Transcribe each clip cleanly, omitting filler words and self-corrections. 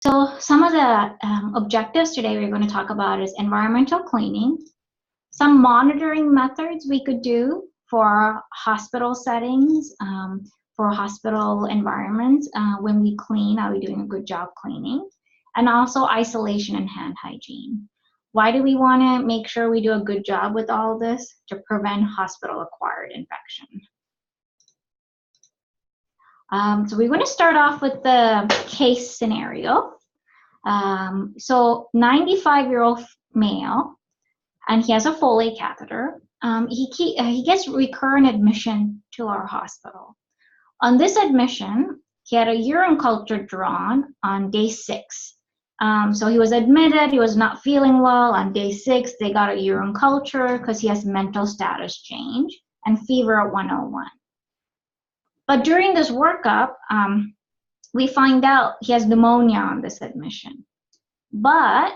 So some of the objectives today we're going to talk about is environmental cleaning, some monitoring methods we could do for hospital settings, for hospital environments. When we clean, are we doing a good job cleaning? And also isolation and hand hygiene. Why do we want to make sure we do a good job with all this? To prevent hospital-acquired infection. So we're going to start off with the case scenario. So 95-year-old male, and he has a Foley catheter. He gets recurrent admission to our hospital. On this admission, he had a urine culture drawn on day 6. So he was admitted, he was not feeling well. On day 6, they got a urine culture because he has mental status change and fever at 101. But during this workup, we find out he has pneumonia on this admission. But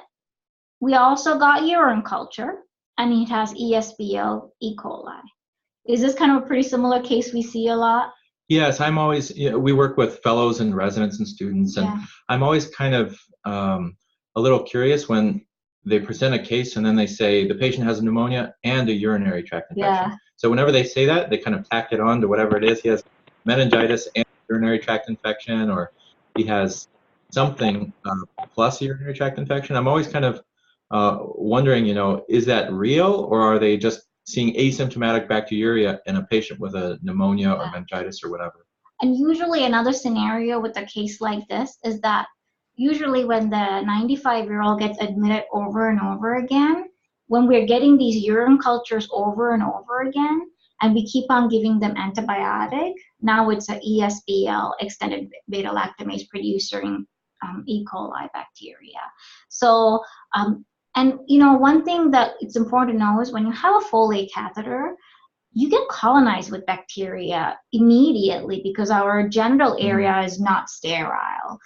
we also got urine culture, and it has ESBL E. coli. Is this kind of a pretty similar case we see a lot? Yes, I'm always, we work with fellows and residents and students, and I'm always kind of a little curious when they present a case and then they say the patient has pneumonia and a urinary tract infection. Yeah. So whenever they say that, they kind of tack it on to whatever it is. He has meningitis and urinary tract infection, or he has something plus urinary tract infection. I'm always kind of wondering, is that real, or are they just seeing asymptomatic bacteriuria in a patient with a pneumonia or meningitis or whatever? And usually another scenario with a case like this is that usually when the 95-year-old gets admitted over and over again, when we're getting these urine cultures over and over again, and we keep on giving them antibiotic, now it's a ESBL, extended beta-lactamase producing E. coli bacteria. So, and one thing that it's important to know is when you have a Foley catheter, you get colonized with bacteria immediately because our genital area is not sterile.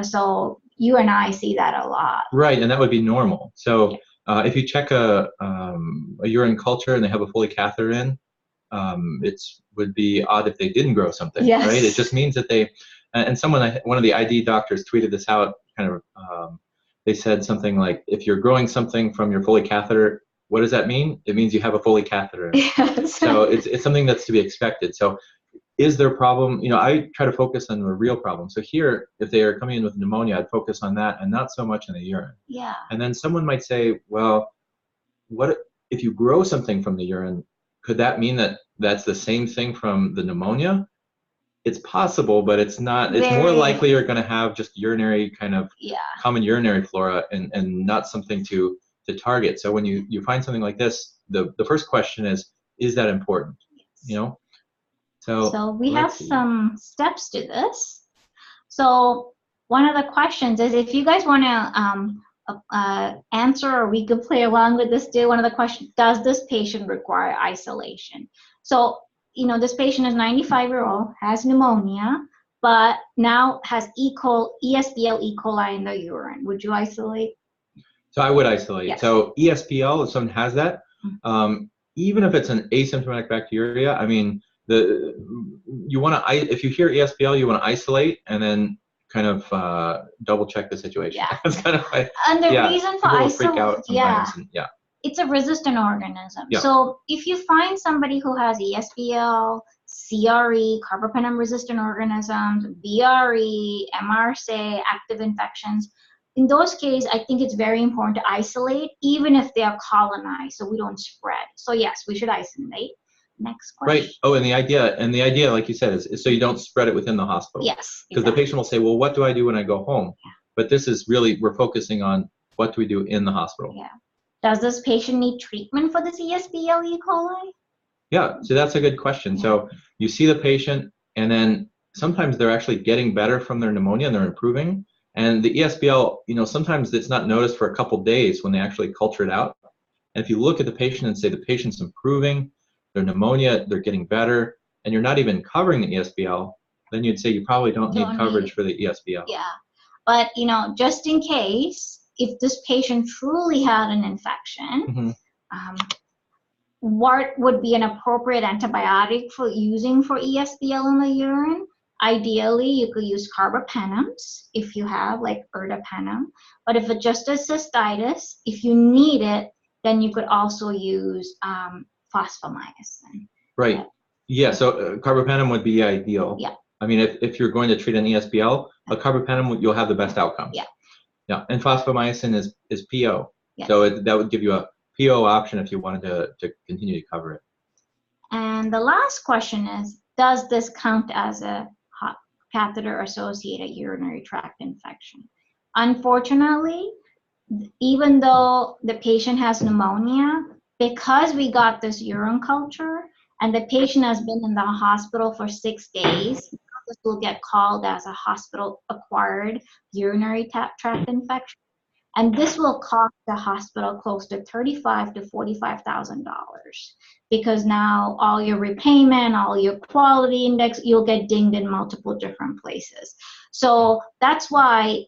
So you and I see that a lot. Right, and that would be normal. So if you check a urine culture and they have a Foley catheter in, it would be odd if they didn't grow something, right? It just means that they, and one of the ID doctors tweeted this out, kind of, they said something like, if you're growing something from your Foley catheter, what does that mean? It means you have a Foley catheter. Yes. So it's something that's to be expected. So is there a problem? I try to focus on the real problem. So here, if they are coming in with pneumonia, I'd focus on that and not so much on the urine. Yeah. And then someone might say, well, what if you grow something from the urine? Could that mean that that's the same thing from the pneumonia? It's possible, but it's not. It's more likely you're going to have just urinary kind of common urinary flora and not something to target. So when you find something like this, the first question is that important? So we have some steps to this. So one of the questions is, if you guys want to answer, or we could play along with this too, one of the questions, does this patient require isolation? So, this patient is 95-year-old, has pneumonia, but now has ESBL E. coli in the urine. Would you isolate? So I would isolate. Yes. So ESBL, if someone has that, even if it's an asymptomatic bacteria, I mean, you want to, if you hear ESBL, you want to isolate and then kind of double check the situation. Yeah. That's kind of like, and the reason for isolation, it's a resistant organism. Yeah. So if you find somebody who has ESBL, CRE, carbapenem-resistant organisms, BRE, MRSA, active infections, in those cases, I think it's very important to isolate, even if they are colonized, so we don't spread. So yes, we should isolate. Next question. Right. Oh, and the idea, like you said, is so you don't spread it within the hospital. Yes. Because the patient will say, well, what do I do when I go home? Yeah. But this is really, we're focusing on what do we do in the hospital. Yeah. Does this patient need treatment for this ESBL E. coli? Yeah, so that's a good question. Yeah. So you see the patient, and then sometimes they're actually getting better from their pneumonia and they're improving. And the ESBL, sometimes it's not noticed for a couple days when they actually culture it out. And if you look at the patient and say the patient's improving, their pneumonia, they're getting better, and you're not even covering the ESBL, then you'd say you probably don't need coverage for the ESBL. Yeah, but just in case, if this patient truly had an infection, what would be an appropriate antibiotic for using for ESBL in the urine? Ideally, you could use carbapenems if you have like ertapenem. But if it's just a cystitis, if you need it, then you could also use fosfomycin. Right. Yeah. So carbapenem would be ideal. Yeah. I mean, if you're going to treat an ESBL, a carbapenem, you'll have the best outcomes. Yeah. Yeah. And fosfomycin is PO. Yes. So that would give you a PO option if you wanted to continue to cover it. And the last question is, does this count as a catheter-associated urinary tract infection? Unfortunately, even though the patient has pneumonia, because we got this urine culture and the patient has been in the hospital for 6 days, this will get called as a hospital-acquired urinary tract infection. And this will cost the hospital close to $35,000 to $45,000 because now all your repayment, all your quality index, you'll get dinged in multiple different places. So that's why,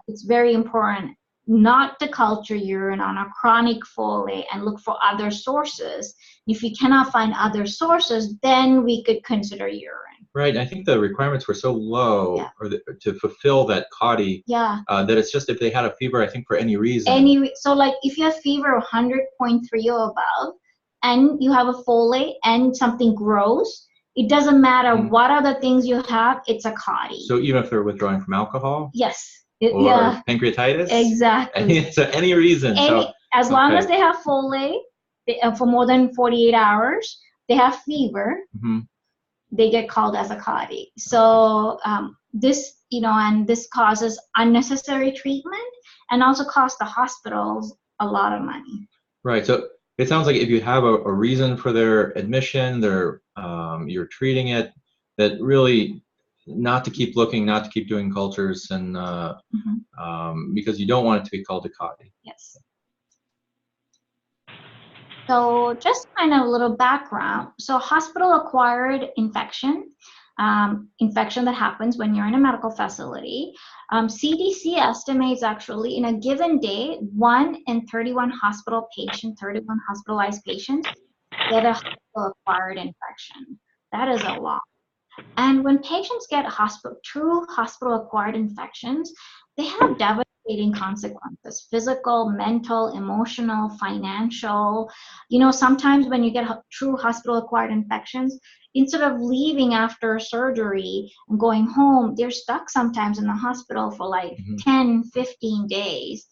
it's very important not to culture urine on a chronic folate and look for other sources. If you cannot find other sources, then we could consider urine. Right. I think the requirements were so low to fulfill that CAUTI that it's just if they had a fever, I think for any reason. So like if you have fever 100.3 or above and you have a folate and something grows, it doesn't matter what other things you have, it's a CAUTI. So even if they're withdrawing from alcohol? Yes. Or pancreatitis? Exactly. So any reason. As long as they have folate for more than 48 hours, they have fever, they get called as a CAUTI. So this, and this causes unnecessary treatment and also costs the hospitals a lot of money. Right. So it sounds like if you have a reason for their admission, you're treating it, that really not to keep looking, not to keep doing cultures, and because you don't want it to be called a CAUTI. Yes. So just kind of a little background. So hospital-acquired infection, infection that happens when you're in a medical facility. CDC estimates actually in a given day, 1 in 31 hospitalized patients get a hospital-acquired infection. That is a lot. And when patients get true hospital-acquired infections, they have devastating consequences: physical, mental, emotional, financial. Sometimes when you get true hospital-acquired infections, instead of leaving after surgery and going home, they're stuck sometimes in the hospital for like 10, 15 days.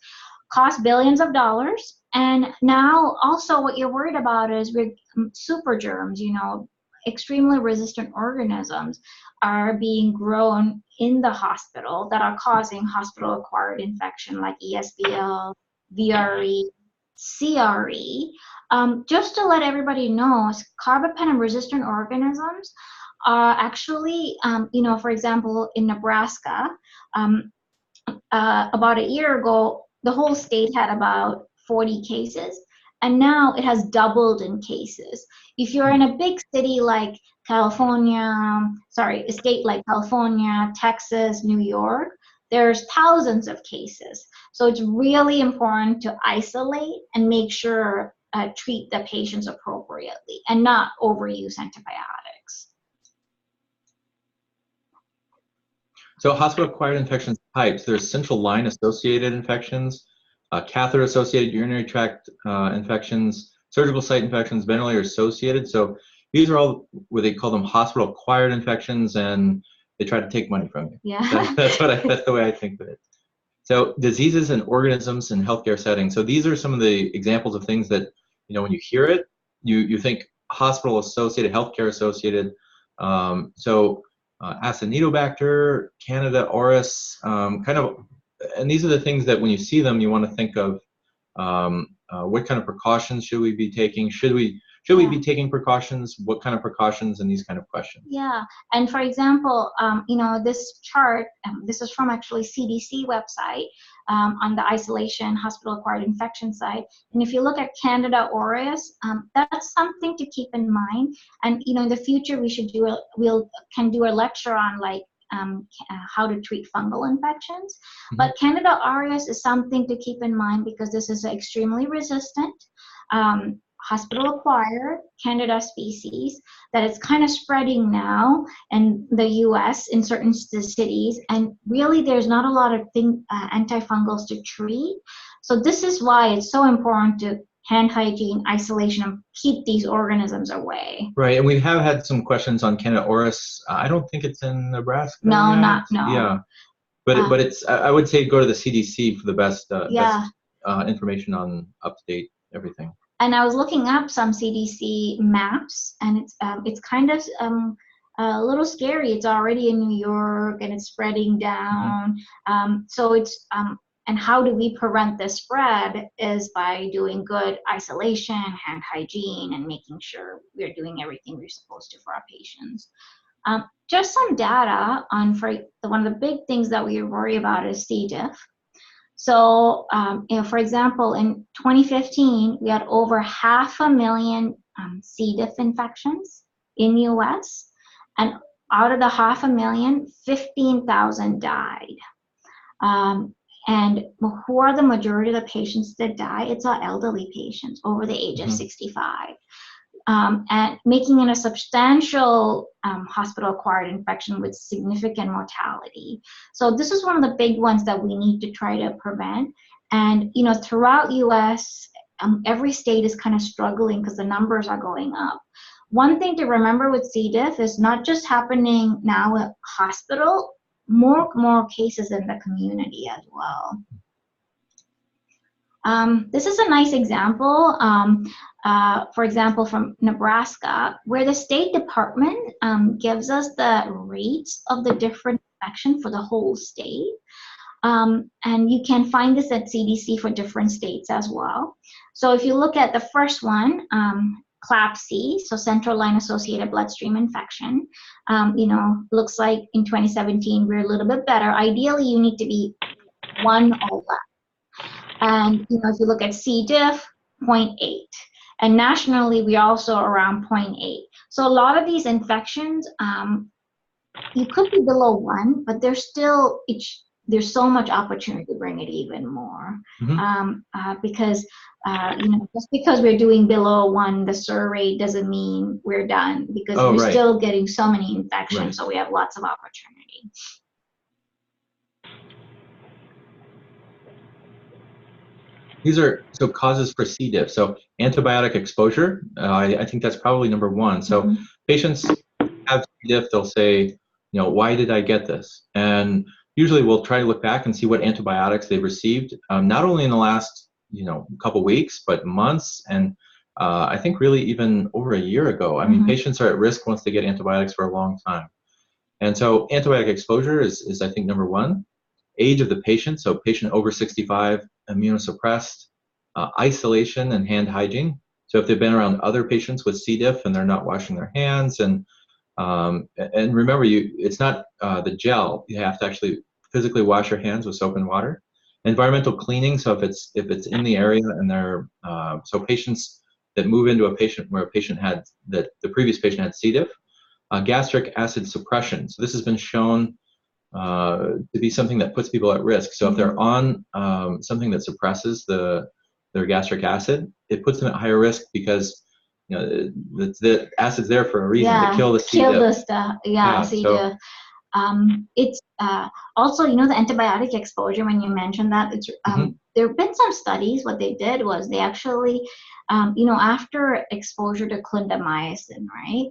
Cost billions of dollars. And now also what you're worried about is with super germs, extremely resistant organisms are being grown in the hospital that are causing hospital-acquired infection like ESBL, VRE, CRE. Just to let everybody know, carbapenem-resistant organisms are actually, for example, in Nebraska, about a year ago, the whole state had about 40 cases. And now it has doubled in cases. If you're in a big city like a state like California, Texas, New York, there's thousands of cases. So it's really important to isolate and make sure treat the patients appropriately and not overuse antibiotics. So hospital-acquired infections types, there's central line-associated infections, catheter-associated urinary tract infections, surgical site infections, ventilator-associated. So these are all what they call them hospital-acquired infections, and they try to take money from you. Yeah. That's the way I think of it. So diseases and organisms in healthcare settings. So these are some of the examples of things that, when you hear it, you think hospital-associated, healthcare-associated. Acinetobacter, Candida auris, and these are the things that when you see them, you want to think of what kind of precautions should we be taking? Should we be taking precautions? What kind of precautions, and these kind of questions? Yeah, and for example, this chart, this is from actually CDC website on the isolation hospital-acquired infection side. And if you look at Candida auris, that's something to keep in mind. And in the future, we can do a lecture on like how to treat fungal infections. But Candida auris is something to keep in mind because this is extremely resistant. hospital-acquired Candida species that is kind of spreading now in the U.S. in certain cities, and really there's not a lot of antifungals to treat. So this is why it's so important to hand hygiene, isolation, and keep these organisms away. Right, and we have had some questions on Candida auris. I don't think it's in Nebraska. No, yet. no. Yeah, but it's. I would say go to the CDC for the best yeah. best information on up-to-date everything. And I was looking up some CDC maps, and it's kind of a little scary. It's already in New York, and it's spreading down. So it's and how do we prevent this spread is by doing good isolation, hand hygiene, and making sure we're doing everything we're supposed to for our patients. Just some data on one of the big things that we worry about is C. diff. So, for example, in 2015, we had over 500,000 C. diff infections in the U.S., and out of the 500,000, 15,000 died. And who are the majority of the patients that die? It's our elderly patients over the age of 65. And making it a substantial hospital-acquired infection with significant mortality. So this is one of the big ones that we need to try to prevent. And throughout U.S., every state is kind of struggling because the numbers are going up. One thing to remember with C. diff is not just happening now at hospital, more cases in the community as well. This is a nice example, for example, from Nebraska, where the State Department gives us the rates of the different infection for the whole state. And you can find this at CDC for different states as well. So if you look at the first one, CLABSI, so central line associated bloodstream infection, looks like in 2017 we're a little bit better. Ideally, you need to be 1 or less. And if you look at C. diff, 0.8. And nationally, we're also around 0.8. So a lot of these infections, you could be below 1, but there's so much opportunity to bring it even more. Because just because we're doing below 1, the survey doesn't mean we're done, because we're still getting so many infections, so we have lots of opportunity. These are causes for C. diff. So antibiotic exposure, I think that's probably number 1. So patients have C. diff, they'll say, why did I get this? And usually we'll try to look back and see what antibiotics they've received, not only in the last couple weeks, but months, and I think really even over a year ago. I mean, patients are at risk once they get antibiotics for a long time. And so antibiotic exposure is I think number 1. Age of the patient, so patient over 65, immunosuppressed, isolation and hand hygiene. So if they've been around other patients with C. diff and they're not washing their hands, and remember, it's not the gel. You have to actually physically wash your hands with soap and water. Environmental cleaning. So if it's in the area and they're so patients that move into a patient where a patient had the previous patient had C. diff. Gastric acid suppression. So this has been shown to be something that puts people at risk. So if they're on something that suppresses their gastric acid, it puts them at higher risk, because the acid's there for a reason, to kill the C. diff. Kill the stuff. C. diff. It's also, the antibiotic exposure, when you mentioned that, it's there have been some studies. What they did was they actually, after exposure to clindamycin, right,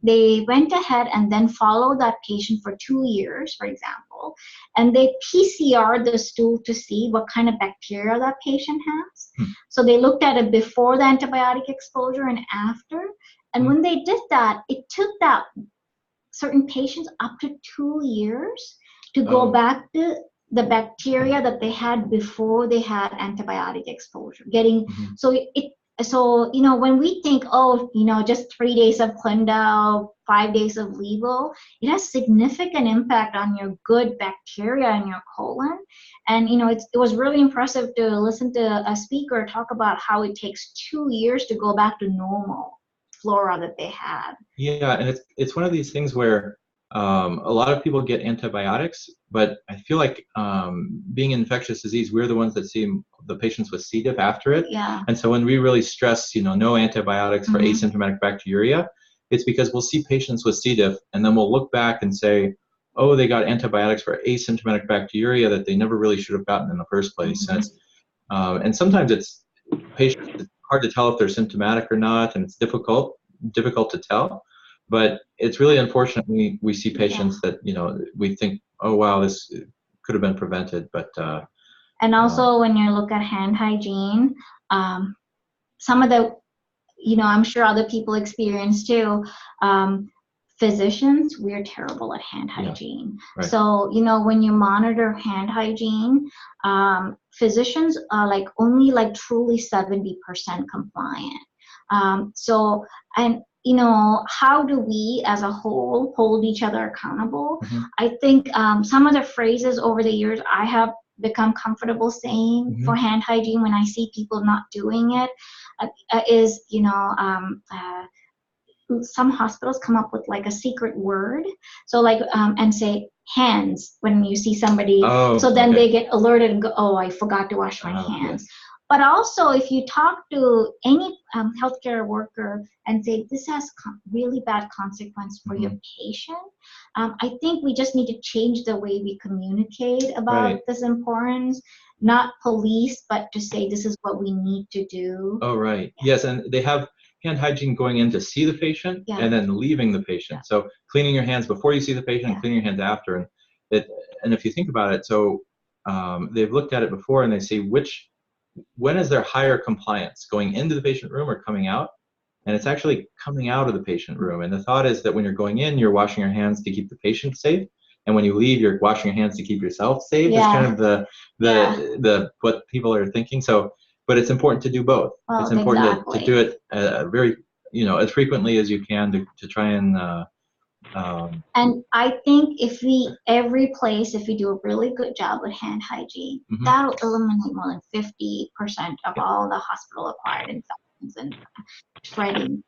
they went ahead and then followed that patient for 2 years, for example, and they PCR'd the stool to see what kind of bacteria that patient has. So they looked at it before the antibiotic exposure and after, and when they did that, it took that certain patients up to 2 years to go back to the bacteria that they had before they had antibiotic exposure. So when we think, just 3 days of Clinda, 5 days of Levo, it has significant impact on your good bacteria in your colon. And it was really impressive to listen to a speaker talk about how it takes 2 years to go back to normal flora that they had. Yeah, and it's one of these things where a lot of people get antibiotics, but I feel like being an infectious disease, we're the ones that see the patients with C. diff after it. Yeah. And so when we really stress, no antibiotics for asymptomatic bacteriuria, it's because we'll see patients with C. diff, and then we'll look back and say, oh, they got antibiotics for asymptomatic bacteriuria that they never really should have gotten in the first place. And sometimes it's hard to tell if they're symptomatic or not, and it's difficult to tell. But it's really unfortunate we see patients that we think, oh wow, this could have been prevented, but and also when you look at hand hygiene, some of the I'm sure other people experience too. Physicians, we're terrible at hand hygiene. Right. So, when you monitor hand hygiene, physicians are only truly 70% compliant. So, and how do we as a whole hold each other accountable? I think some of the phrases over the years I have become comfortable saying for hand hygiene when I see people not doing it is, some hospitals come up with a secret word. So and say hands when you see somebody. So then they get alerted and go, oh, I forgot to wash my hands. Yes. But also, if you talk to any healthcare worker and say this has really bad consequence for your patient, I think we just need to change the way we communicate about this importance. Not police, but to say this is what we need to do. Oh, right. Yes, and they have hand hygiene going in to see the patient and then leaving the patient. So cleaning your hands before you see the patient and cleaning your hands after. And if you think about it, so they've looked at it before and they see when is there higher compliance, going into the patient room or coming out? And it's actually coming out of the patient room. And the thought is that when you're going in, you're washing your hands to keep the patient safe. And when you leave, you're washing your hands to keep yourself safe. It's kind of the what people are thinking. So, but it's important to do both. Well, it's important to do it very, as frequently as you can to try and. And I think if we do a really good job with hand hygiene, that'll eliminate more than 50% of all the hospital-acquired infections and spreading.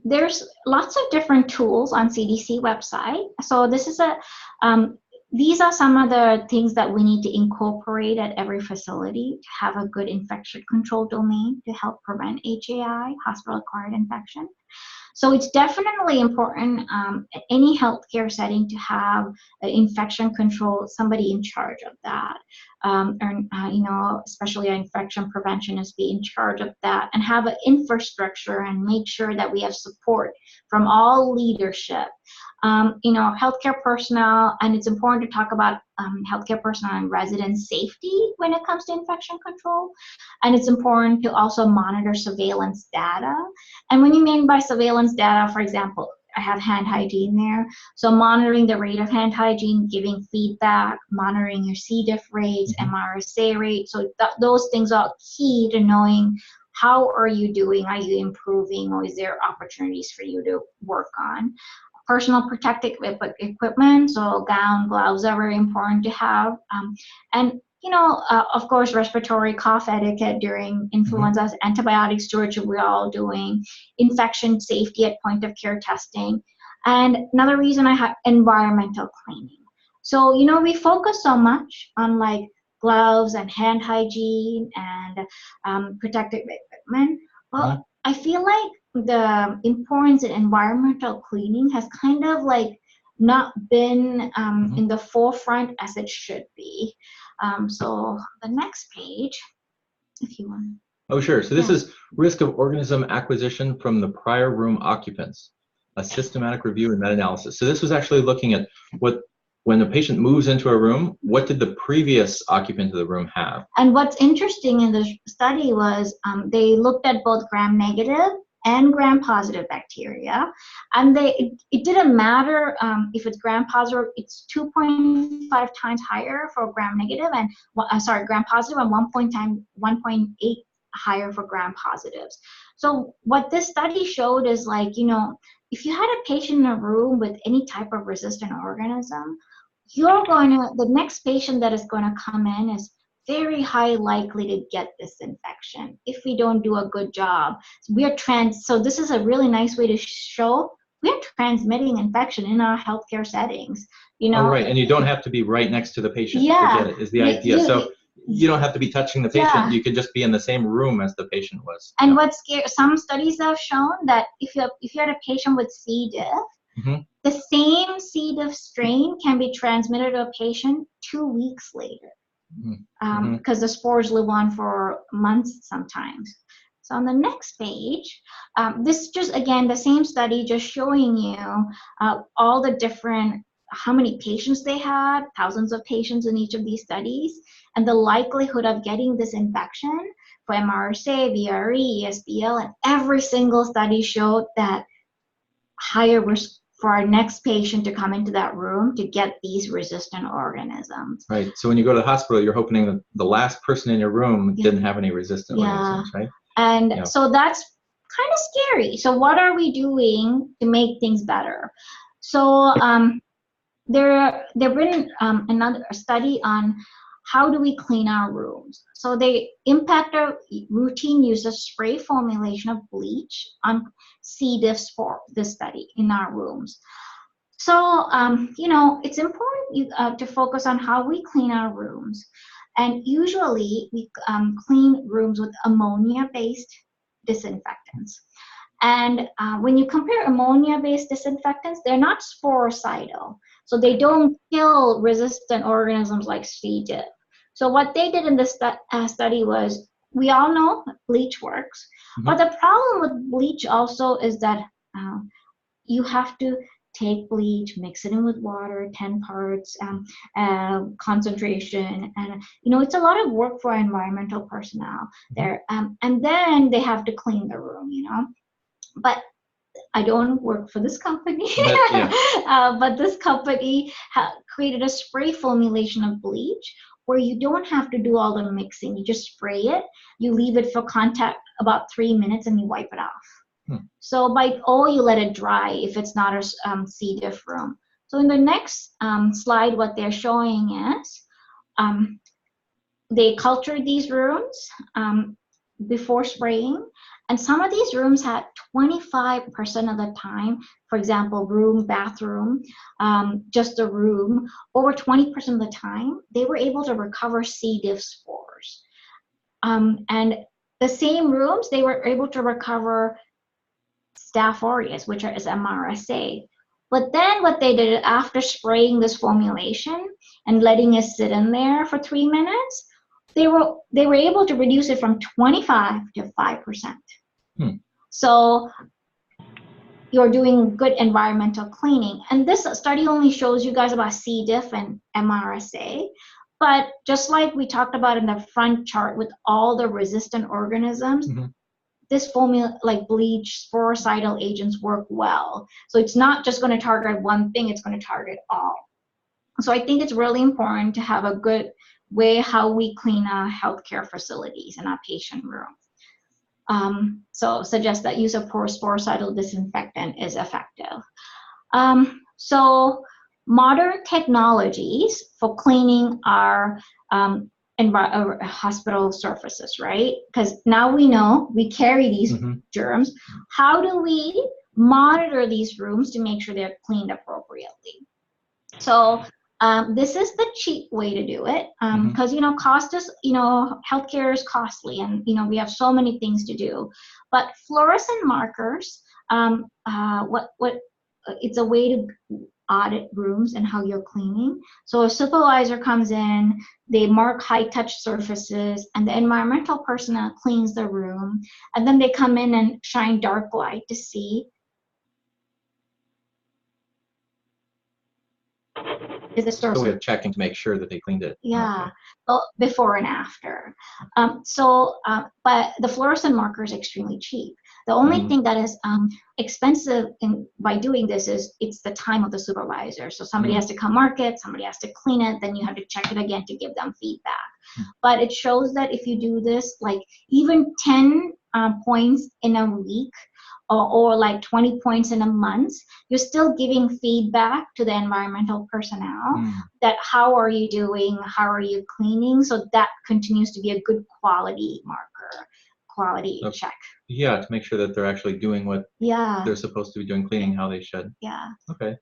There's lots of different tools on CDC website. So this is these are some of the things that we need to incorporate at every facility to have a good infection control domain to help prevent HAI, hospital-acquired infection. So it's definitely important at any healthcare setting to have infection control, somebody in charge of that, especially an infection preventionist be in charge of that, and have an infrastructure and make sure that we have support from all leadership. Healthcare personnel, and it's important to talk about healthcare personnel and resident safety when it comes to infection control. And it's important to also monitor surveillance data. And when you mean by surveillance data, for example, I have hand hygiene there. So monitoring the rate of hand hygiene, giving feedback, monitoring your C. diff rates, MRSA rates. So those things are key to knowing how are you doing, are you improving, or is there opportunities for you to work on. Personal protective equipment, so gown, gloves are very important to have. And of course, respiratory cough etiquette during influenza, antibiotic stewardship we're all doing, infection safety at point of care testing. And another reason I have environmental cleaning. So, we focus so much on gloves and hand hygiene and protective equipment. Well, I feel like the importance in environmental cleaning has kind of not been in the forefront as it should be. So the next page, if you want. Oh, sure. So this is risk of organism acquisition from the prior room occupants, a systematic review and meta-analysis. So this was actually looking at when the patient moves into a room, what did the previous occupant of the room have? And what's interesting in the study was they looked at both gram-negative and gram-positive bacteria, and it didn't matter if it's gram-positive. It's 2.5 times higher for gram-negative and gram-positive, and 1.8 higher for gram-positives. So what this study showed is if you had a patient in a room with any type of resistant organism, the next patient that is going to come in is very high likely to get this infection if we don't do a good job. So this is a really nice way to show we're transmitting infection in our healthcare settings. Oh, right, and you don't have to be right next to the patient. Yeah, to get it, is the idea. So you don't have to be touching the patient. Yeah. You can just be in the same room as the patient was. And what's scary, some studies have shown that if you had a patient with C. diff, the same C. diff strain can be transmitted to a patient 2 weeks later, because the spores live on for months sometimes. So on the next page, this just, again, the same study just showing you all the different, how many patients they had, thousands of patients in each of these studies, and the likelihood of getting this infection for MRSA, VRE, ESBL, and every single study showed that higher risk for our next patient to come into that room to get these resistant organisms. Right. So when you go to the hospital, you're hoping that the last person in your room didn't have any resistant organisms, right? And so that's kind of scary. So what are we doing to make things better? So there's been another study on how do we clean our rooms. So they impact our routine use of spray formulation of bleach on C. diff spore, this study in our rooms. So, it's important to focus on how we clean our rooms. And usually we clean rooms with ammonia-based disinfectants. And when you compare ammonia-based disinfectants, they're not sporicidal. So they don't kill resistant organisms like C. diff. So what they did in this study was, we all know bleach works, but the problem with bleach also is that you have to take bleach, mix it in with water, 10 parts concentration, and it's a lot of work for environmental personnel there. And then they have to clean the room, But I don't work for this company, but this company created a spray formulation of bleach where you don't have to do all the mixing. You just spray it, you leave it for contact about 3 minutes, and you wipe it off. So you let it dry if it's not a C. diff room. So in the next slide, what they're showing is they cultured these rooms before spraying, and some of these rooms had 25% of the time, for example, bathroom, just a room, over 20% of the time, they were able to recover C. diff spores. And the same rooms, they were able to recover Staph aureus, which is MRSA. But then what they did after spraying this formulation and letting it sit in there for 3 minutes, they were able to reduce it from 25 to 5%. So you're doing good environmental cleaning. And this study only shows you guys about C. diff and MRSA. But just like we talked about in the front chart with all the resistant organisms, this formula, like bleach, sporicidal agents work well. So it's not just going to target one thing, it's going to target all. So I think it's really important to have a good way how we clean our healthcare facilities and our patient rooms. So suggest that use of sporicidal disinfectant is effective. So modern technologies for cleaning our hospital surfaces, right? Because now we know we carry these germs. How do we monitor these rooms to make sure they're cleaned appropriately? So this is the cheap way to do it, because cost is, healthcare is costly, and we have so many things to do. But fluorescent markers, it's a way to audit rooms and how you're cleaning. So a supervisor comes in, they mark high-touch surfaces, and the environmental personnel cleans the room, and then they come in and shine dark light to see is the surface. So we're checking to make sure that they cleaned it. Yeah, well, before and after. But the fluorescent marker is extremely cheap. The only thing that is expensive by doing this is it's the time of the supervisor. So somebody has to come mark it, somebody has to clean it, then you have to check it again to give them feedback. But it shows that if you do this, like even 10 points in a week or like 20 points in a month, you're still giving feedback to the environmental personnel that how are you doing, how are you cleaning, so that continues to be a good quality marker, quality check. Yeah, to make sure that they're actually doing what they're supposed to be doing, cleaning how they should. Yeah. Okay.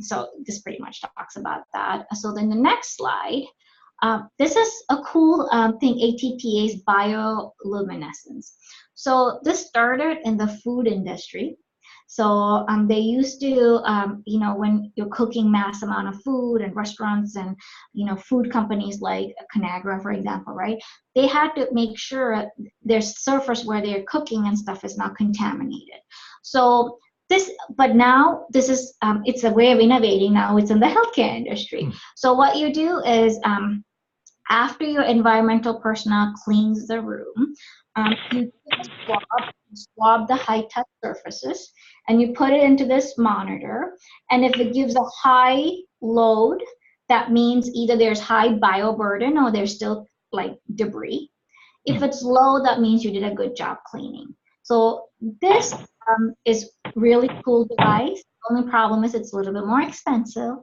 So this pretty much talks about that. So then the next slide, this is a cool thing, ATPase bioluminescence. So this started in the food industry. So they used to, you know, when you're cooking mass amount of food in restaurants and, you know, food companies like Conagra, for example, right? They had to make sure their surface where they're cooking and stuff is not contaminated. So but now this is, it's a way of innovating now. It's in the healthcare industry. So what you do is, after your environmental personnel cleans the room, you swab the high-touch surfaces, and you put it into this monitor. And if it gives a high load, that means either there's high bioburden or there's still like debris. If it's low, that means you did a good job cleaning. So this is really cool device. The only problem is it's a little bit more expensive.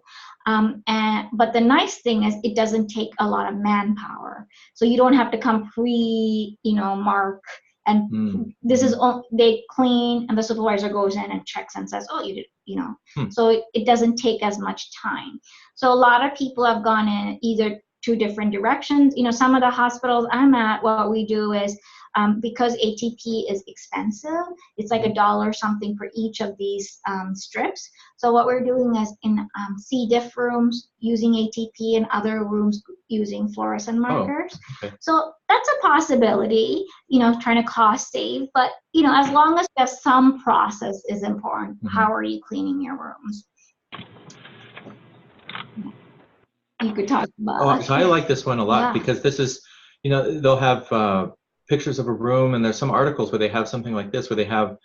But the nice thing is it doesn't take a lot of manpower. So you don't have to come mark. And this is they clean, and the supervisor goes in and checks and says, oh, you did, you know. So it doesn't take as much time. So a lot of people have gone in either two different directions. You know, some of the hospitals I'm at, what we do is, because ATP is expensive, it's like $1 something for each of these strips. So what we're doing is in C. diff rooms using ATP, and other rooms using fluorescent markers. So that's a possibility, you know, trying to cost save. But, you know, as long as there's some process is important. How are you cleaning your rooms? You could talk about. So I like this one a lot because this is, you know, they'll have pictures of a room, and there's some articles where they have something like this, where they have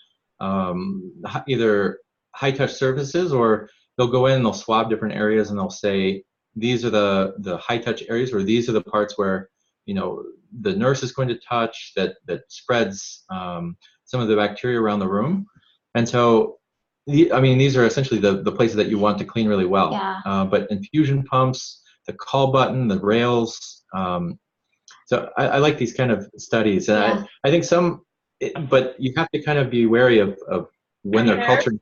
either high-touch surfaces, or they'll go in and they'll swab different areas, and they'll say these are the high-touch areas, or these are the parts where, you know, the nurse is going to touch that spreads some of the bacteria around the room. And so, I mean, these are essentially the places that you want to clean really well. But infusion pumps, the call button, the rails. So I like these kind of studies, and I think but you have to kind of be wary of when they're culturing,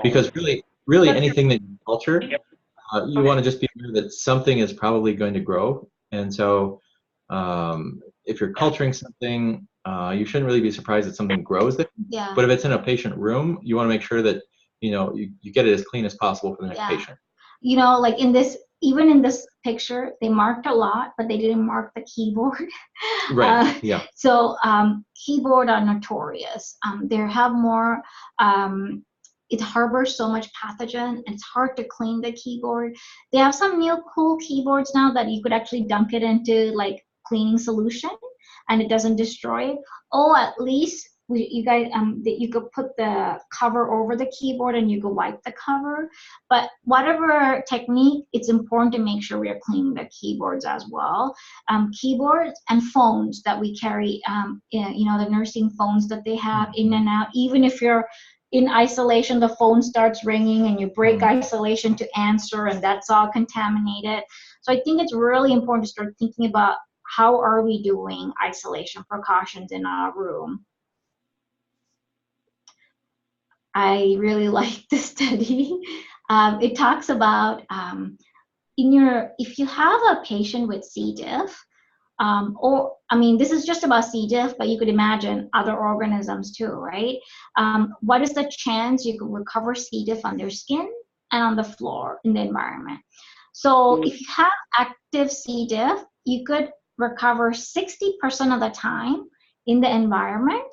because really anything that you culture, you want to just be aware that something is probably going to grow. And so if you're culturing something, you shouldn't really be surprised that something grows there. But if it's in a patient room, you want to make sure that, you know, you get it as clean as possible for the next patient. You know, like even in this picture, they marked a lot, but they didn't mark the keyboard. So keyboard are notorious. They have more, it harbors so much pathogen. It's hard to clean the keyboard. They have some new cool keyboards now that you could actually dunk it into like cleaning solution, and it doesn't destroy it. Oh, at least you guys, you could put the cover over the keyboard and you could wipe the cover. But whatever technique, it's important to make sure we are cleaning the keyboards as well. Keyboards and phones that we carry, you know, the nursing phones that they have in and out. Even if you're in isolation, the phone starts ringing and you break isolation to answer, and that's all contaminated. So I think it's really important to start thinking about how are we doing isolation precautions in our room. I really like this study. It talks about if you have a patient with C. diff, or I mean, this is just about C. diff, but you could imagine other organisms too, right? What is the chance you can recover C. diff on their skin and on the floor in the environment? So if you have active C. diff, you could recover 60% of the time in the environment,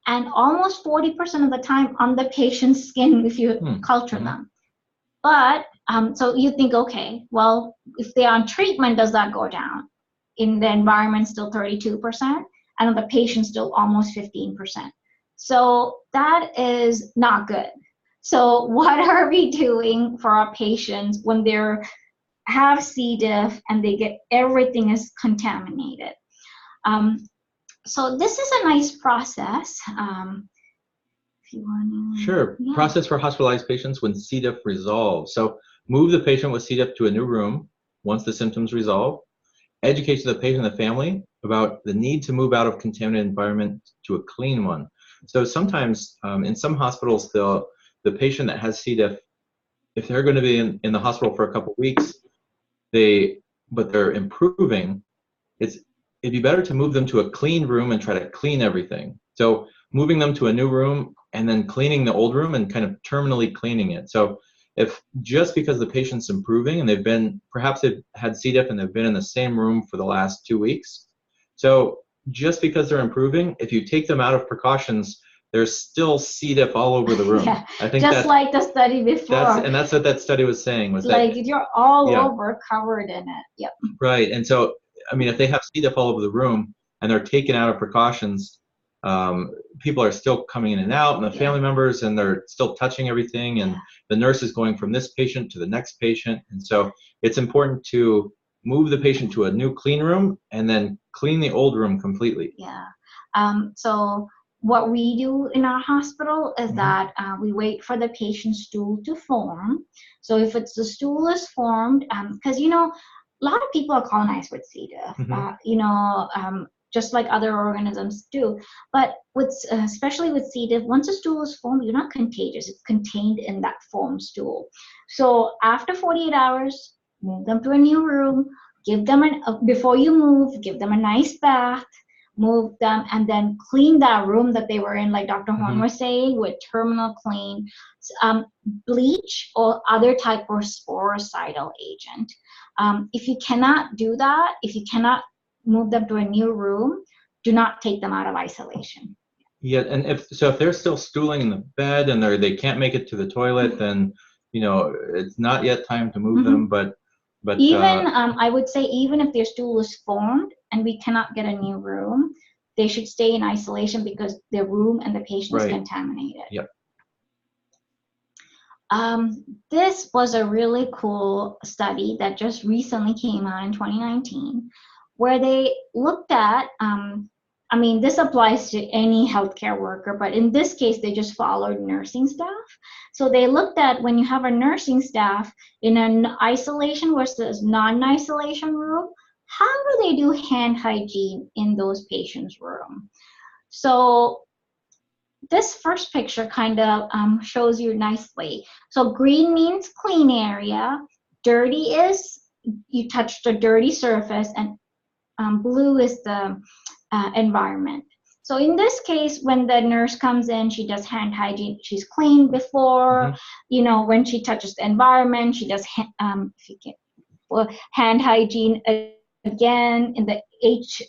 and almost 40% of the time on the patient's skin if you culture them. But so you think, okay, well, if they're on treatment, does that go down? In the environment, still 32%, and on the patient, still almost 15%. So that is not good. So what are we doing for our patients when they have C. diff and they get everything is contaminated? So this is a nice process. you want to. Sure. Yeah. Process for hospitalized patients when C. diff resolves. So move the patient with C. diff to a new room once the symptoms resolve. Education of the patient and the family about the need to move out of contaminated environment to a clean one. So sometimes in some hospitals, the patient that has C. diff, if they're going to be in the hospital for a couple of weeks, but they're improving, it'd be better to move them to a clean room and try to clean everything. So moving them to a new room and then cleaning the old room and kind of terminally cleaning it. So if just because the patient's improving and perhaps they've had C. diff and they've been in the same room for the last 2 weeks. So just because they're improving, if you take them out of precautions, there's still C. diff all over the room. Yeah, I think just like the study before. That's what that study was saying. Was like that, you're all yeah, over covered in it. Yep. Right. And so, I mean, if they have C. diff all over the room and they're taken out of precautions, people are still coming in and out, and the family members, and they're still touching everything, and the nurse is going from this patient to the next patient. And so it's important to move the patient to a new clean room and then clean the old room completely. Yeah. So what we do in our hospital is that we wait for the patient's stool to form. So if the stool is formed, because, you know, a lot of people are colonized with C. diff, you know, just like other organisms do. But especially with C. diff, once a stool is formed, you're not contagious. It's contained in that formed stool. So after 48 hours, move them to a new room, give them before you move, give them a nice bath, move them, and then clean that room that they were in, like Dr. Horn was saying, with terminal clean, bleach or other type of sporicidal agent. If you cannot do that, if you cannot move them to a new room, do not take them out of isolation. Yeah, and if they're still stooling in the bed and they can't make it to the toilet, then, you know, it's not yet time to move them. But even I would say, even if their stool is formed and we cannot get a new room, they should stay in isolation because their room and the patient is contaminated. Yep. This was a really cool study that just recently came out in 2019, where they looked at, I mean, this applies to any healthcare worker, but in this case, they just followed nursing staff. So they looked at when you have a nursing staff in an isolation versus non-isolation room, how do they do hand hygiene in those patients' room? So this first picture kind of shows you nicely. So green means clean area, dirty is you touched a dirty surface, and blue is the environment. So in this case, when the nurse comes in, she does hand hygiene. She's cleaned before, you know, when she touches the environment, she does hand hygiene again. In the H,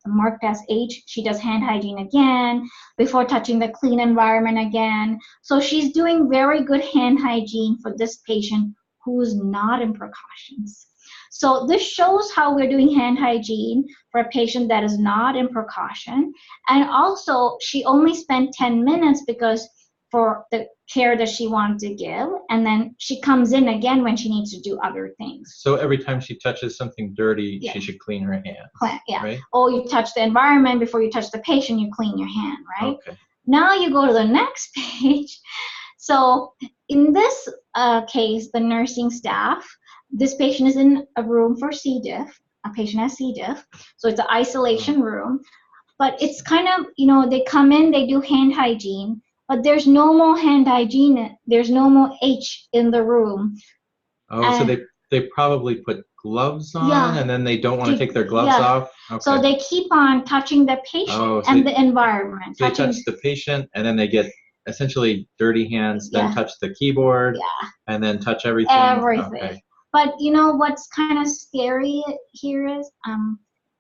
marked as H, she does hand hygiene again before touching the clean environment again. So she's doing very good hand hygiene for this patient who is not in precautions. So this shows how we're doing hand hygiene for a patient that is not in precaution. And also, she only spent 10 minutes because for the care that she wanted to give, and then she comes in again when she needs to do other things. So every time she touches something dirty, she should clean her hands. Yeah. Right? Or you touch the environment before you touch the patient, you clean your hand, right? Okay. Now you go to the next page. So in this case, the nursing staff, this patient is in a room for C. diff. A patient has C. diff. So it's an isolation room. But it's kind of, you know, they come in, they do hand hygiene, but there's no more hand hygiene. There's no more H in the room. Oh, and so they probably put gloves on, and then they don't want to take their gloves off? Okay. So they keep on touching the patient and the environment. They touch the patient, and then they get essentially dirty hands, then touch the keyboard, and then touch everything. Okay. But you know what's kind of scary here is,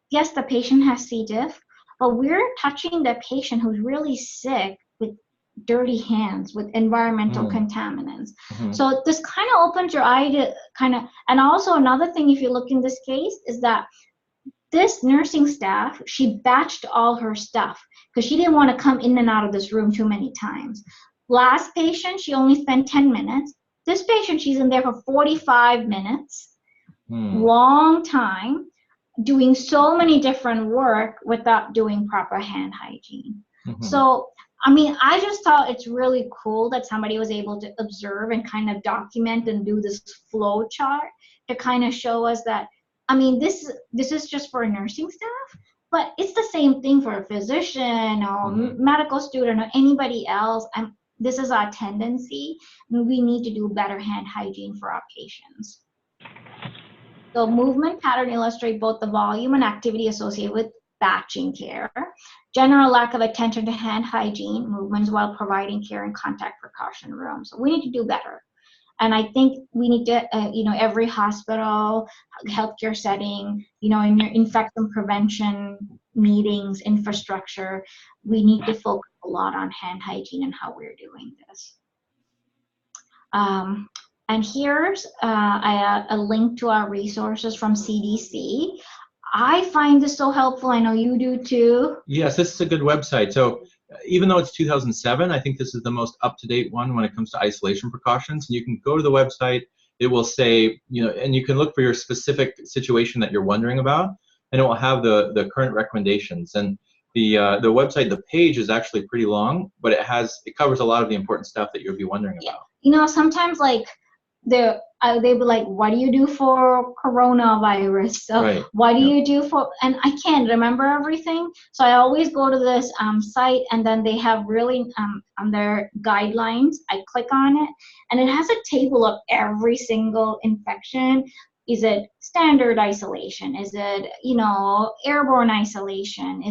yes, the patient has C. diff, but we're touching the patient who's really sick with dirty hands, with environmental contaminants. So this kind of opens your eye to and also another thing, if you look in this case, is that this nursing staff, she batched all her stuff because she didn't want to come in and out of this room too many times. Last patient, she only spent 10 minutes. This patient, she's in there for 45 minutes, long time, doing so many different work without doing proper hand hygiene. So I mean, I just thought it's really cool that somebody was able to observe and kind of document and do this flow chart to kind of show us that, I mean, this is just for nursing staff, but it's the same thing for a physician or medical student or anybody else. And this is our tendency, and we need to do better hand hygiene for our patients. So movement pattern illustrate both the volume and activity associated with batching care. General lack of attention to hand hygiene movements while providing care in contact precaution rooms. So we need to do better. And I think we need to, every hospital, healthcare setting, in your infection prevention meetings, infrastructure, we need to focus a lot on hand hygiene and how we're doing this. And here's a link to our resources from CDC. I find this so helpful. I know you do too. Yes, this is a good website. So even though it's 2007, I think this is the most up-to-date one when it comes to isolation precautions. And you can go to the website. It will say, and you can look for your specific situation that you're wondering about, and it will have the current recommendations. And the website, the page is actually pretty long, but it covers a lot of the important stuff that you'll be wondering about. Sometimes like they'd be like, what do you do for coronavirus? So right. What do you do for, and I can't remember everything. So I always go to this site, and then they have really on their guidelines, I click on it, and it has a table of every single infection. Is it standard isolation? Is it, airborne isolation?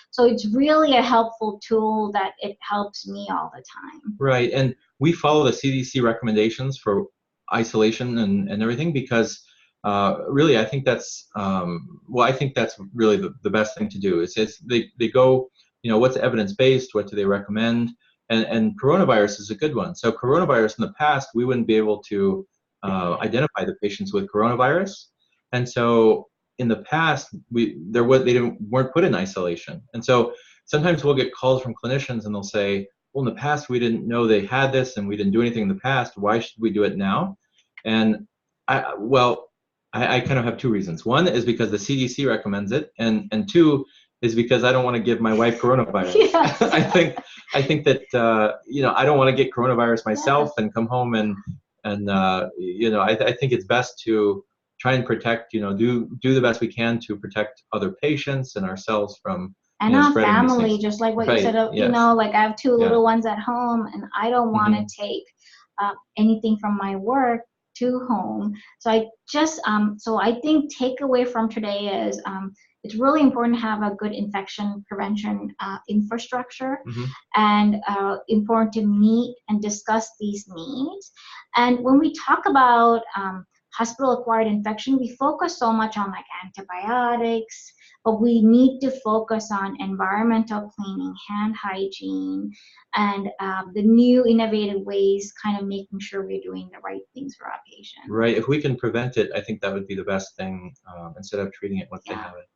So it's really a helpful tool that it helps me all the time. Right, and we follow the CDC recommendations for isolation and everything because really I think that's really the best thing to do. Is they go, what's evidence-based, what do they recommend, and coronavirus is a good one. So coronavirus in the past, we wouldn't be able to identify the patients with coronavirus, and so in the past they weren't put in isolation, and so sometimes we'll get calls from clinicians and they'll say, well, in the past we didn't know they had this and we didn't do anything in the past. Why should we do it now? And I kind of have two reasons. One is because the CDC recommends it, and two is because I don't want to give my wife coronavirus. Yes. I think that I don't want to get coronavirus myself and come home and I think it's best to try and protect, do the best we can to protect other patients and ourselves from our family, just like what you said, yes. like I have two little ones at home, and I don't want to take anything from my work to home. So I just, so I think takeaway from today is it's really important to have a good infection prevention infrastructure, and important to meet and discuss these needs. And when we talk about hospital-acquired infection, we focus so much on like antibiotics, but we need to focus on environmental cleaning, hand hygiene, and the new innovative ways, kind of making sure we're doing the right things for our patients. Right. If we can prevent it, I think that would be the best thing instead of treating it once they have it.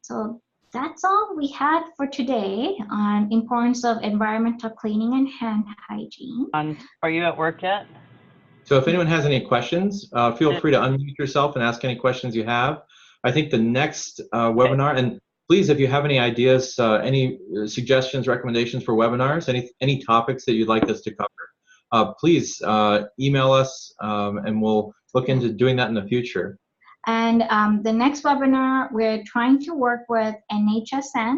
So that's all we had for today on importance of environmental cleaning and hand hygiene. Are you at work yet? So if anyone has any questions, feel free to unmute yourself and ask any questions you have. I think the next webinar, and please, if you have any ideas, any suggestions, recommendations for webinars, any topics that you'd like us to cover, please email us, and we'll look into doing that in the future. And the next webinar, we're trying to work with NHSN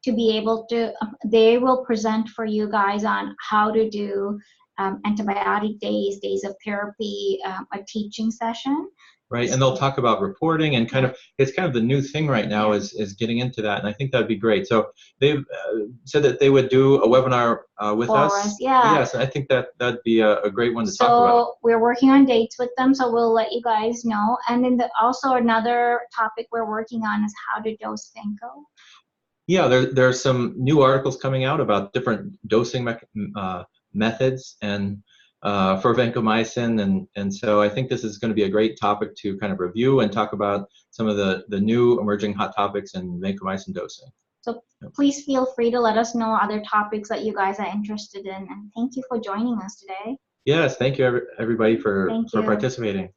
to be able to, they will present for you guys on how to do antibiotic days of therapy, a teaching session. Right, and they'll talk about reporting and it's kind of the new thing right now is getting into that, and I think that'd be great. So they've said that they would do a webinar with us. Yeah. Yes, I think that'd be a great one to talk about. So we're working on dates with them, so we'll let you guys know. And then also another topic we're working on is how to dose Vanco. Yeah, there's some new articles coming out about different dosing methods and for vancomycin, and so I think this is going to be a great topic to kind of review and talk about some of the new emerging hot topics in vancomycin dosing. So please feel free to let us know other topics that you guys are interested in, and thank you for joining us today. Yes, thank you everybody for participating.